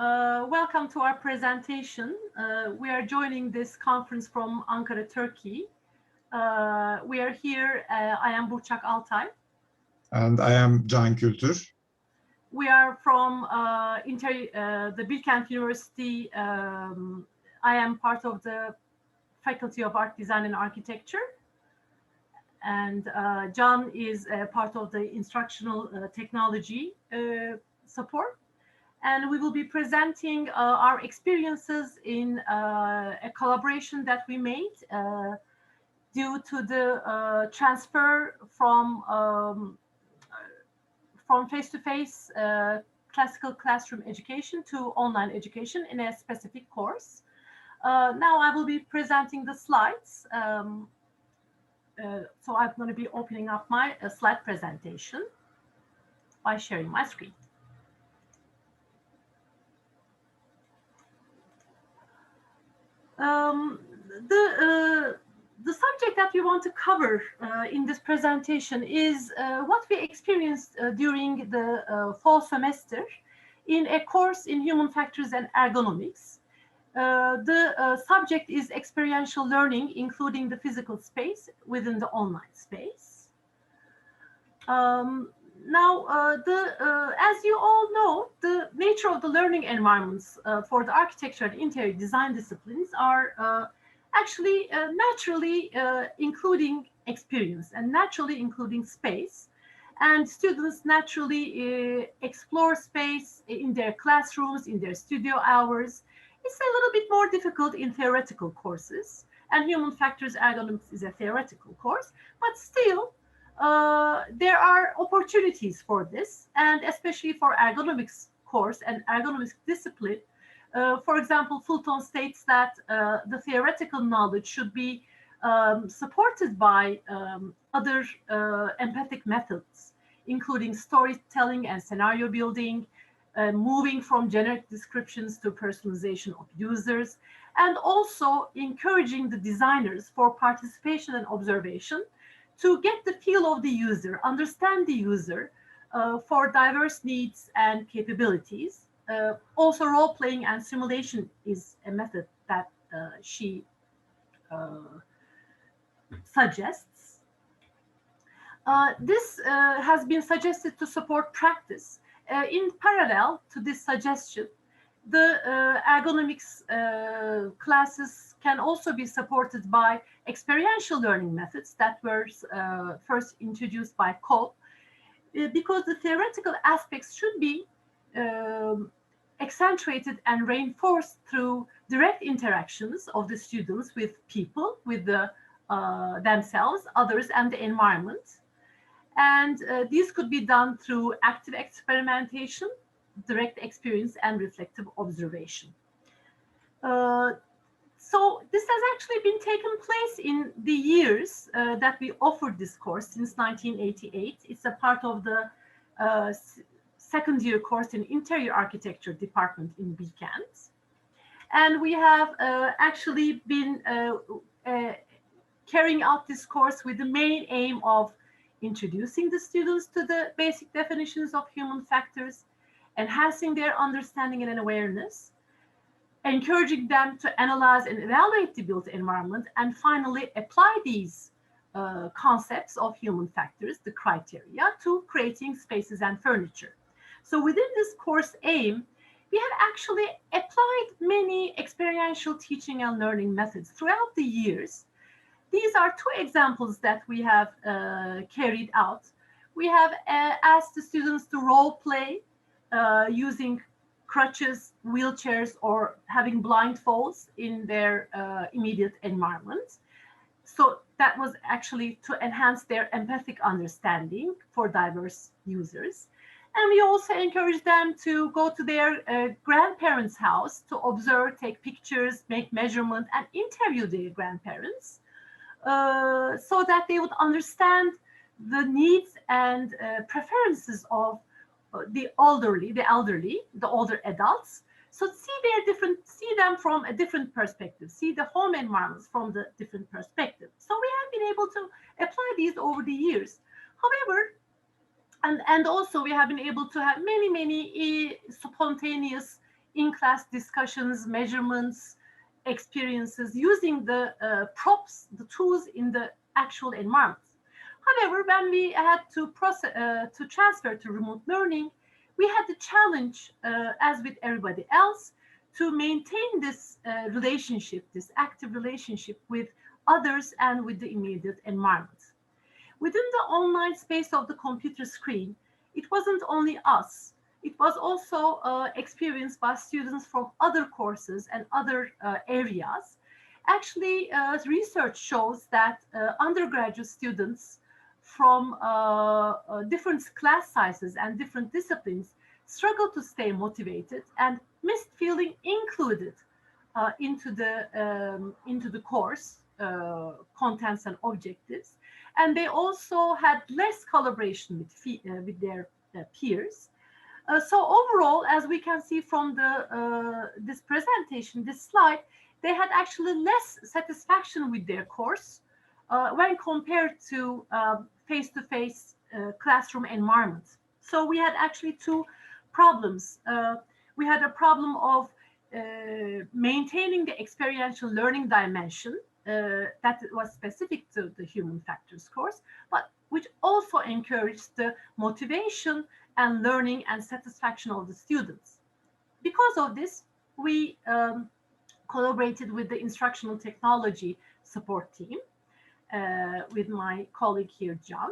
Welcome to our presentation. We are joining this conference from Ankara, Turkey. We are here. I am Burcak Altay. And I am Can Kultur. We are from the Bilkent University. I am part of the Faculty of Art, Design and Architecture. And Can is part of the Instructional Technology support. And we will be presenting our experiences in a collaboration that we made due to the transfer from face-to-face classical classroom education to online education in a specific course. Now I will be presenting the slides. So I'm going to be opening up my slide presentation by sharing my screen. The subject that we want to cover in this presentation is what we experienced during the fall semester in a course in human factors and ergonomics. The subject is experiential learning, including the physical space within the online space. Now, as you all know, the nature of the learning environments for the architecture and interior design disciplines are actually naturally including experience and naturally including space. And students naturally explore space in their classrooms, in their studio hours. It's a little bit more difficult in theoretical courses. And human factors ergonomics is a theoretical course, but still, there are opportunities for this, and especially for ergonomics course and ergonomics discipline. For example, Fulton states that the theoretical knowledge should be supported by other empathic methods, including storytelling and scenario building, moving from generic descriptions to personalization of users, and also encouraging the designers for participation and observation to get the feel of the user, understand the user for diverse needs and capabilities. Also, role-playing and simulation is a method that she suggests. This has been suggested to support practice. In parallel to this suggestion, the ergonomics classes can also be supported by experiential learning methods that were first introduced by Kohl, because the theoretical aspects should be accentuated and reinforced through direct interactions of the students with people, with themselves, others, and the environment. And these could be done through active experimentation, direct experience, and reflective observation. So this has actually been taken place in the years that we offered this course since 1988. It's a part of the second year course in interior architecture department in Bilkent. And we have actually been carrying out this course with the main aim of introducing the students to the basic definitions of human factors, enhancing their understanding and awareness, encouraging them to analyze and evaluate the built environment, and finally apply these concepts of human factors, the criteria, to creating spaces and furniture. So within this course aim, we have actually applied many experiential teaching and learning methods throughout the years. These are two examples that we have carried out. We have asked the students to role play using crutches, wheelchairs, or having blindfolds in their immediate environment. So that was actually to enhance their empathic understanding for diverse users. And we also encourage them to go to their grandparents' house to observe, take pictures, make measurement, and interview their grandparents so that they would understand the needs and preferences of the elderly, the older adults. So see them from a different perspective, see the home environments from the different perspective. So we have been able to apply these over the years. However, and also we have been able to have many spontaneous in-class discussions, measurements, experiences, using the props, the tools in the actual environment. However, when we had to transfer to remote learning, we had the challenge, as with everybody else, to maintain this relationship, this active relationship with others and with the immediate environment. Within the online space of the computer screen, it wasn't only us. It was also experienced by students from other courses and other areas. Actually, research shows that undergraduate students from different class sizes and different disciplines struggle to stay motivated and missed feeling included into the course contents and objectives, and they also had less collaboration with their peers. So overall, as we can see from this presentation, this slide, they had actually less satisfaction with their course when compared to face-to-face classroom environment. So we had actually two problems. We had a problem of maintaining the experiential learning dimension that was specific to the human factors course, but which also encouraged the motivation and learning and satisfaction of the students. Because of this, we collaborated with the instructional technology support team with my colleague here, John.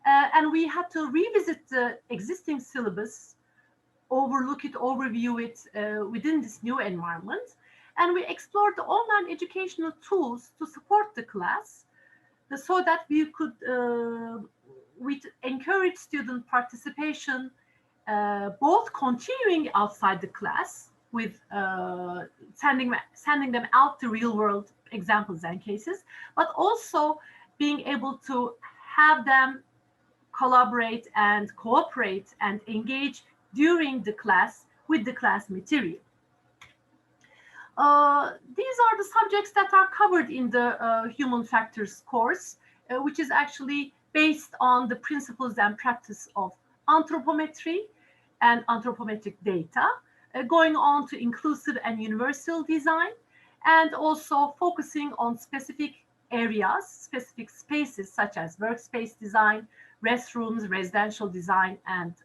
And we had to revisit the existing syllabus, overlook it, overview it within this new environment. And we explored the online educational tools to support the class so that we could encourage student participation, both continuing outside the class with sending them out to real world examples and cases, but also being able to have them collaborate and cooperate and engage during the class with the class material. These are the subjects that are covered in the human factors course, which is actually based on the principles and practice of anthropometry and anthropometric data, going on to inclusive and universal design, and also focusing on specific areas, specific spaces such as workspace design, restrooms, residential design, and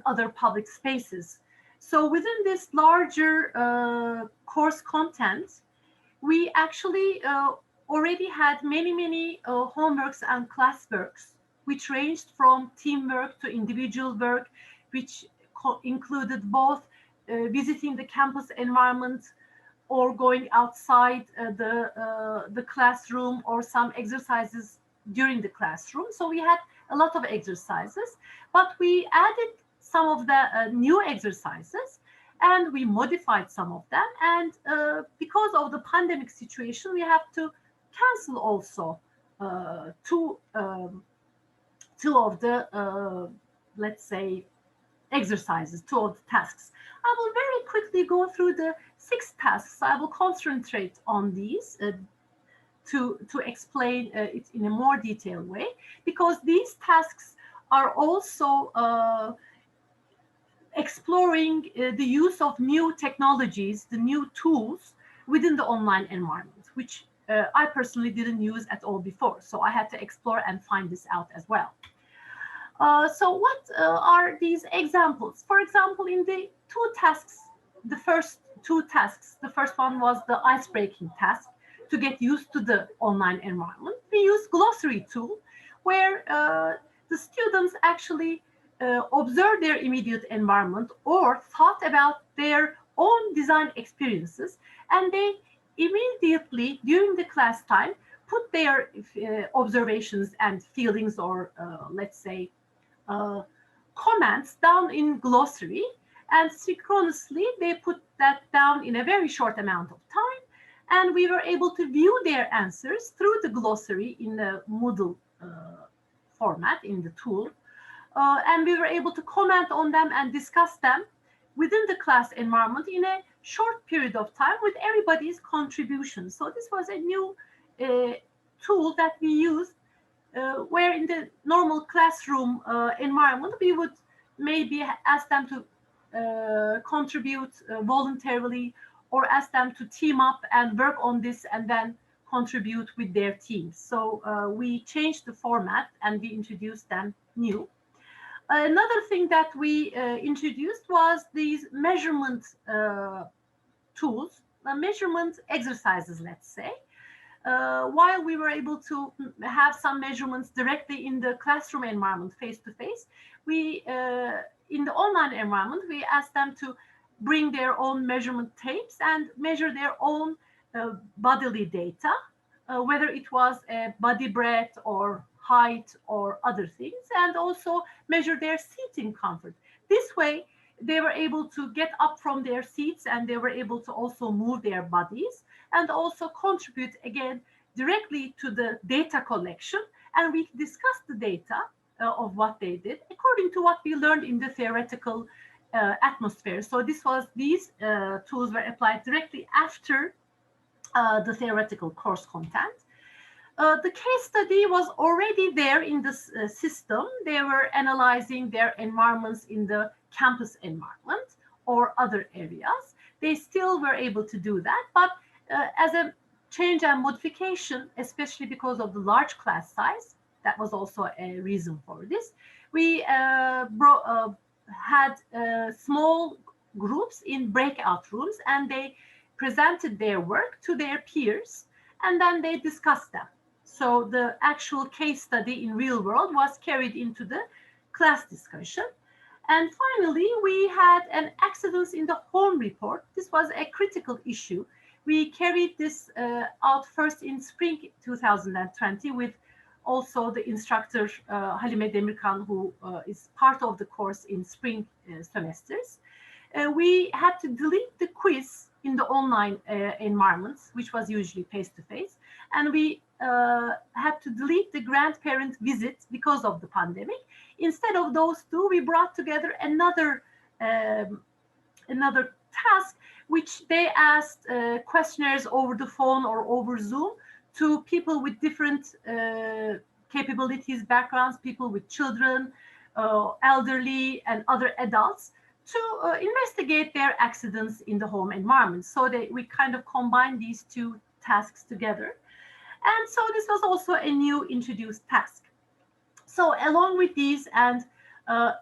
other public spaces. So within this larger course content, we actually already had many homeworks and classworks, which ranged from teamwork to individual work, which included both visiting the campus environment or going outside the classroom, or some exercises during the classroom. So we had a lot of exercises, but we added some of the new exercises and we modified some of them. And because of the pandemic situation, we have to cancel also two of the, let's say, exercises, two of the tasks. I will very quickly go through the 6 tasks. I will concentrate on these to explain it in a more detailed way, because these tasks are also exploring the use of new technologies, the new tools within the online environment, which I personally didn't use at all before. So I had to explore and find this out as well. So what are these examples? For example, in the 2 tasks, the first 2 tasks, the first one was the ice-breaking task to get used to the online environment. We used glossary tool where the students actually observed their immediate environment or thought about their own design experiences, and they immediately during the class time put their observations and feelings, or let's say comments, down in glossary, and synchronously they put that down in a very short amount of time, and we were able to view their answers through the glossary in the Moodle format in the tool, and we were able to comment on them and discuss them within the class environment in a short period of time with everybody's contribution. So this was a new tool that we used, where in the normal classroom environment, we would maybe ask them to contribute voluntarily, or ask them to team up and work on this and then contribute with their teams. So we changed the format and we introduced them new. Another thing that we introduced was these measurement tools, measurement exercises, let's say. While we were able to have some measurements directly in the classroom environment, face-to-face, we, in the online environment, we asked them to bring their own measurement tapes and measure their own bodily data, whether it was a body breadth or height or other things, and also measure their seating comfort. This way, they were able to get up from their seats and they were able to also move their bodies and also contribute again directly to the data collection. And we discussed the data of what they did according to what we learned in the theoretical atmosphere. So these tools were applied directly after the theoretical course content. The case study was already there in the system. They were analyzing their environments in the campus environment or other areas. They still were able to do that, but as a change and modification, especially because of the large class size, that was also a reason for this. We had small groups in breakout rooms, and they presented their work to their peers, and then they discussed them. So the actual case study in real world was carried into the class discussion. And finally, we had an accidents in the home report. This was a critical issue. We carried this out first in spring 2020 with also the instructor Halime Demirkan, who is part of the course in spring semesters. We had to delete the quiz in the online environments, which was usually face-to-face, and we had to delete the grandparent visit because of the pandemic. Instead of those two, we brought together another task, which they asked questionnaires over the phone or over Zoom to people with different capabilities, backgrounds, people with children, elderly, and other adults, to investigate their accidents in the home environment. So we kind of combined these two tasks together. And so this was also a new introduced task. So along with these and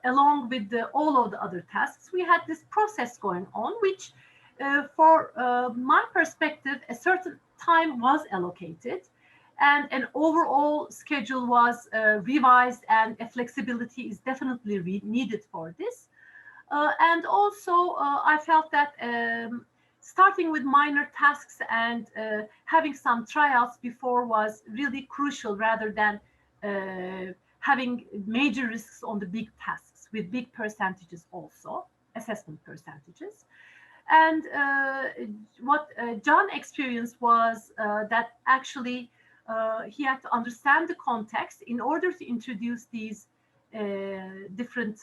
along with all of the other tasks, we had this process going on, which for my perspective, a certain time was allocated and an overall schedule was revised, and a flexibility is definitely needed for this. And also, I felt that starting with minor tasks and having some tryouts before was really crucial, rather than having major risks on the big tasks with big percentages also, assessment percentages. And what John experienced was that actually he had to understand the context in order to introduce these different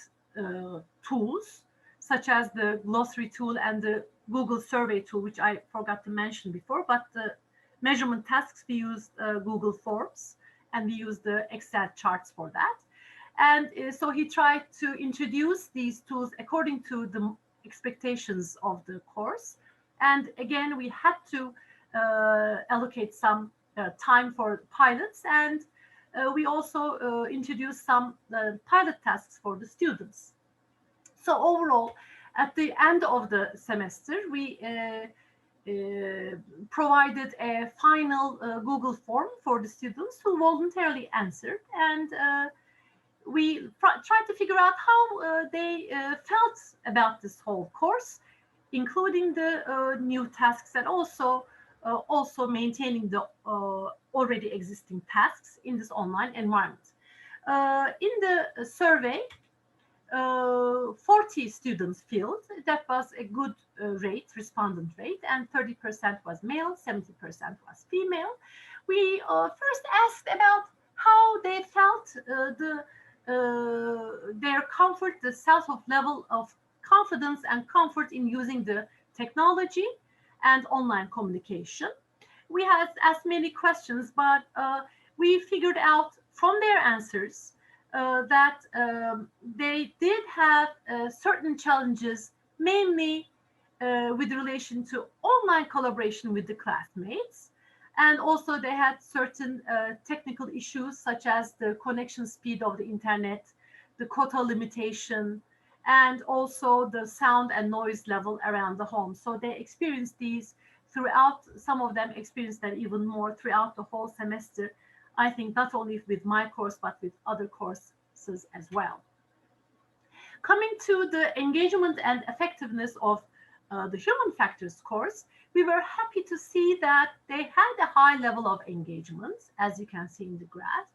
tools, such as the glossary tool and the Google survey tool, which I forgot to mention before. But the measurement tasks, we used Google Forms, and we used the Excel charts for that. And so he tried to introduce these tools according to the expectations of the course. And again, we had to allocate some time for pilots, and we also introduced some pilot tasks for the students. So overall, at the end of the semester, we provided a final Google form for the students who voluntarily answered, and we tried to figure out how they felt about this whole course, including the new tasks, and also maintaining the already existing tasks in this online environment. In the survey, 40 students filled. That was a good respondent rate, and 30% was male, 70% was female. We first asked about how they felt their comfort, the sense of level of confidence and comfort in using the technology and online communication. We had asked many questions, but we figured out from their answers that they did have certain challenges mainly with relation to online collaboration with the classmates. And also they had certain technical issues such as the connection speed of the internet, the quota limitation, and also the sound and noise level around the home. So they experienced these throughout, some of them experienced them even more throughout the whole semester. I think not only with my course, but with other courses as well. Coming to the engagement and effectiveness of the human factors course, we were happy to see that they had a high level of engagement, as you can see in the graph.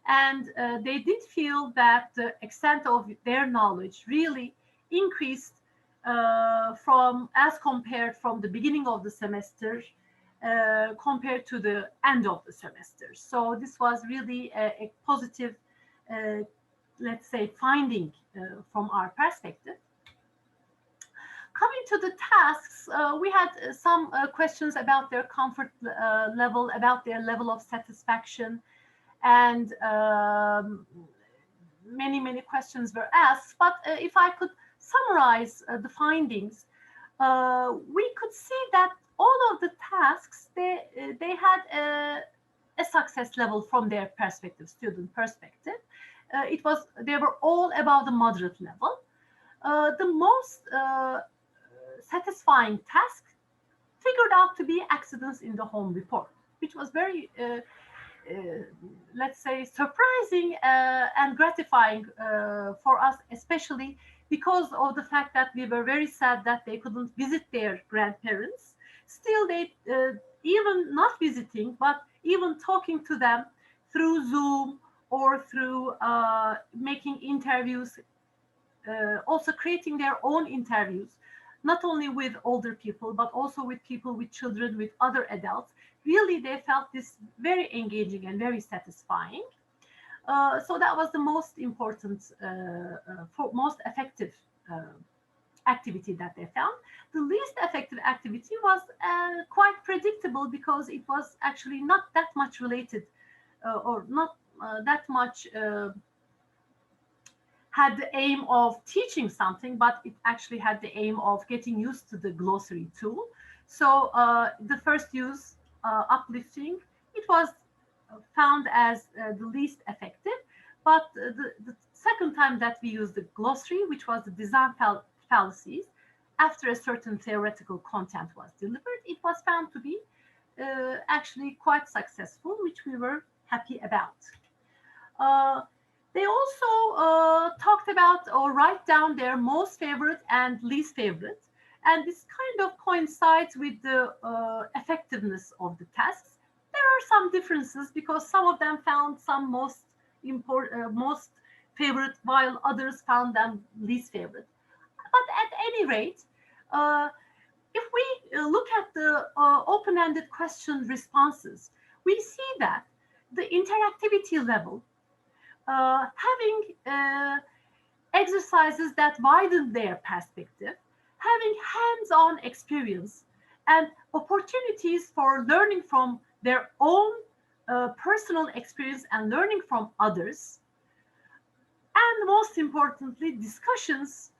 And they did feel that the extent of their knowledge really increased from, as compared from the beginning of the semester compared to the end of the semester. So this was really a positive, let's say, finding from our perspective. Coming to the tasks, we had some questions about their comfort level, about their level of satisfaction, and many questions were asked. But if I could summarize the findings, we could see that all of the tasks, they had a success level from their perspective, student perspective. They were all about the moderate level. The most satisfying task figured out to be accidents in the home report, which was very let's say, surprising and gratifying for us, especially because of the fact that we were very sad that they couldn't visit their grandparents. Still, they, even not visiting, but even talking to them through Zoom or through making interviews, also creating their own interviews, not only with older people, but also with people, with children, with other adults. Really, they felt this very engaging and very satisfying. So that was the most important, most effective activity that they found. The least effective activity was quite predictable because it was actually not that much related or not that much had the aim of teaching something, but it actually had the aim of getting used to the glossary tool. So the first use, uplifting, it was found as the least effective. But the second time that we used the glossary, which was the design fallacies, after a certain theoretical content was delivered, it was found to be actually quite successful, which we were happy about. They also talked about or write down their most favorite and least favorite. And this kind of coincides with the effectiveness of the tasks. There are some differences because some of them found some most favorite, while others found them least favorite. But at any rate, if we look at the open-ended question responses, we see that the interactivity level, having exercises that widen their perspective, having hands-on experience, and opportunities for learning from their own personal experience and learning from others, and most importantly, discussions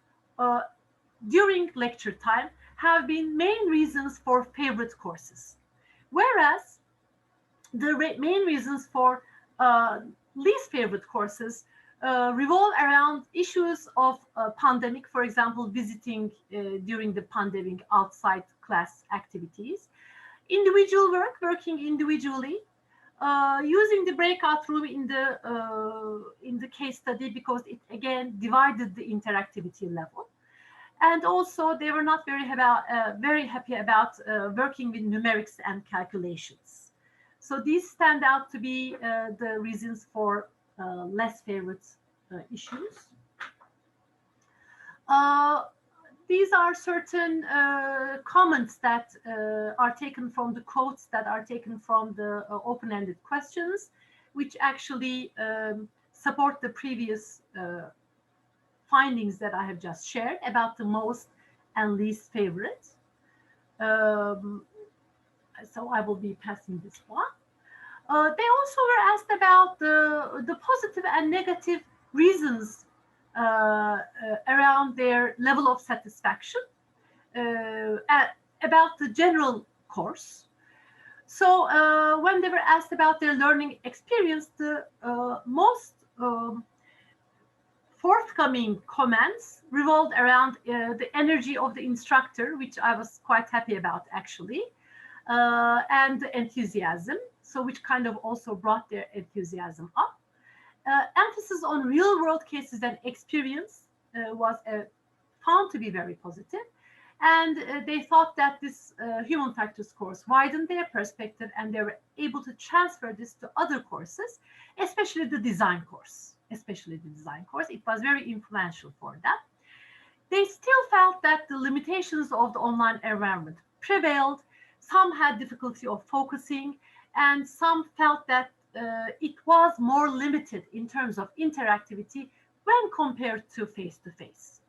during lecture time have been main reasons for favorite courses. Whereas the main reasons for least favorite courses revolve around issues of pandemic, for example, visiting during the pandemic outside class activities, individual work, working individually, using the breakout room in the case study because it again divided the interactivity level. And also they were not very happy about working with numerics and calculations. So these stand out to be the reasons for less favorite issues. These are certain comments that are taken from the quotes that are taken from the open-ended questions, which actually support the previous findings that I have just shared about the most and least favorite. So I will be passing this one. They also were asked about the positive and negative reasons around their level of satisfaction about the general course. So when they were asked about their learning experience, the most forthcoming comments revolved around the energy of the instructor, which I was quite happy about actually, and the enthusiasm, so which kind of also brought their enthusiasm up. Emphasis on real-world cases and experience was found to be very positive, and they thought that this human factors course widened their perspective, and they were able to transfer this to other courses, especially the design course. It was very influential for them. They still felt that the limitations of the online environment prevailed. Some had difficulty of focusing, and some felt that it was more limited in terms of interactivity when compared to face-to-face.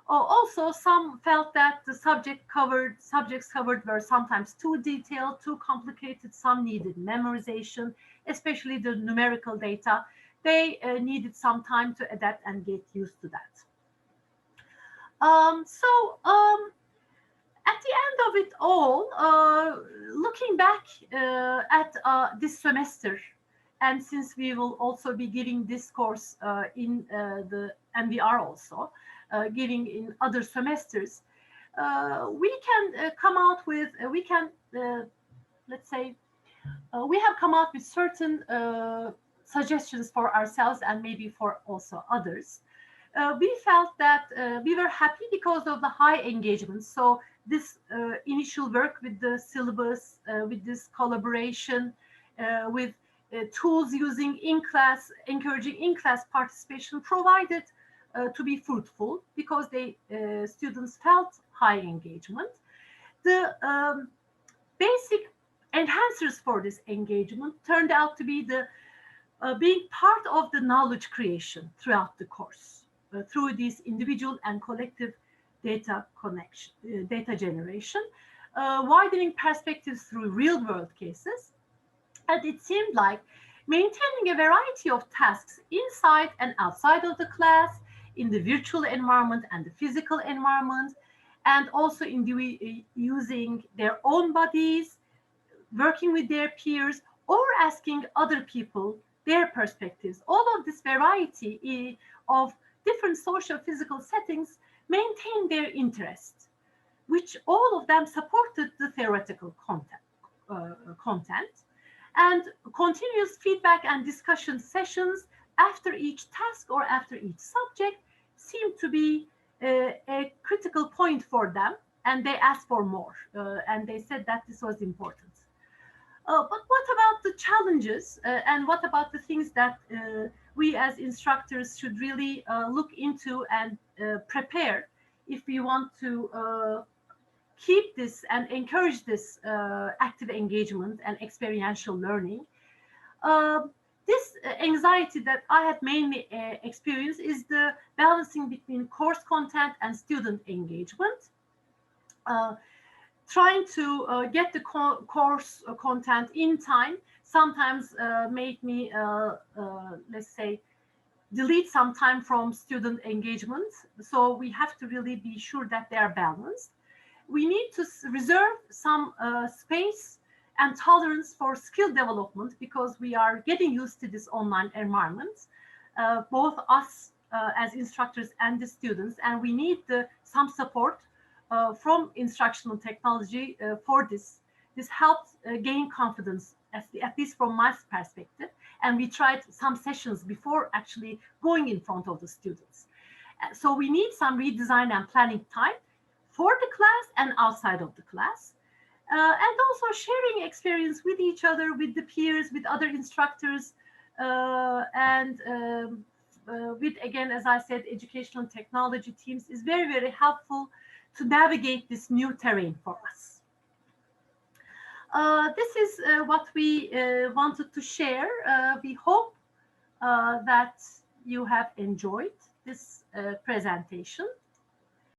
Also, some felt that the subjects covered were sometimes too detailed, too complicated. Some needed memorization, especially the numerical data. They needed some time to adapt and get used to that. At the end of it all, looking back at this semester, and since we will also be giving this course and we are also giving in other semesters, we can come out with, let's say, we have come out with certain suggestions for ourselves and maybe for also others. We felt that we were happy because of the high engagement. So this initial work with the syllabus, with this collaboration, with tools using in-class, encouraging in-class participation provided to be fruitful because students felt high engagement. The basic enhancers for this engagement turned out to be the being part of the knowledge creation throughout the course through these individual and collective data generation, widening perspectives through real-world cases, and it seemed like maintaining a variety of tasks inside and outside of the class, in the virtual environment and the physical environment, and also in using their own bodies, working with their peers, or asking other people their perspectives. All of this variety of different social physical settings maintain their interest, which all of them supported the theoretical content. And continuous feedback and discussion sessions after each task or after each subject seemed to be a critical point for them, and they asked for more, and they said that this was important. But what about the challenges and what about the things that we as instructors should really look into and prepare if we want to keep this and encourage this active engagement and experiential learning? This anxiety that I had mainly experienced is the balancing between course content and student engagement. Trying to get the course content in time sometimes made me, let's say, delete some time from student engagement. So we have to really be sure that they are balanced. We need to reserve some space and tolerance for skill development because we are getting used to this online environment, both us as instructors and the students, and we need some support from instructional technology for this. This helps gain confidence, at least from my perspective. And we tried some sessions before actually going in front of the students. So we need some redesign and planning time for the class and outside of the class. And also sharing experience with each other, with the peers, with other instructors, and with, again, as I said, educational technology teams is very, very helpful to navigate this new terrain for us. This is what we wanted to share. We hope that you have enjoyed this presentation.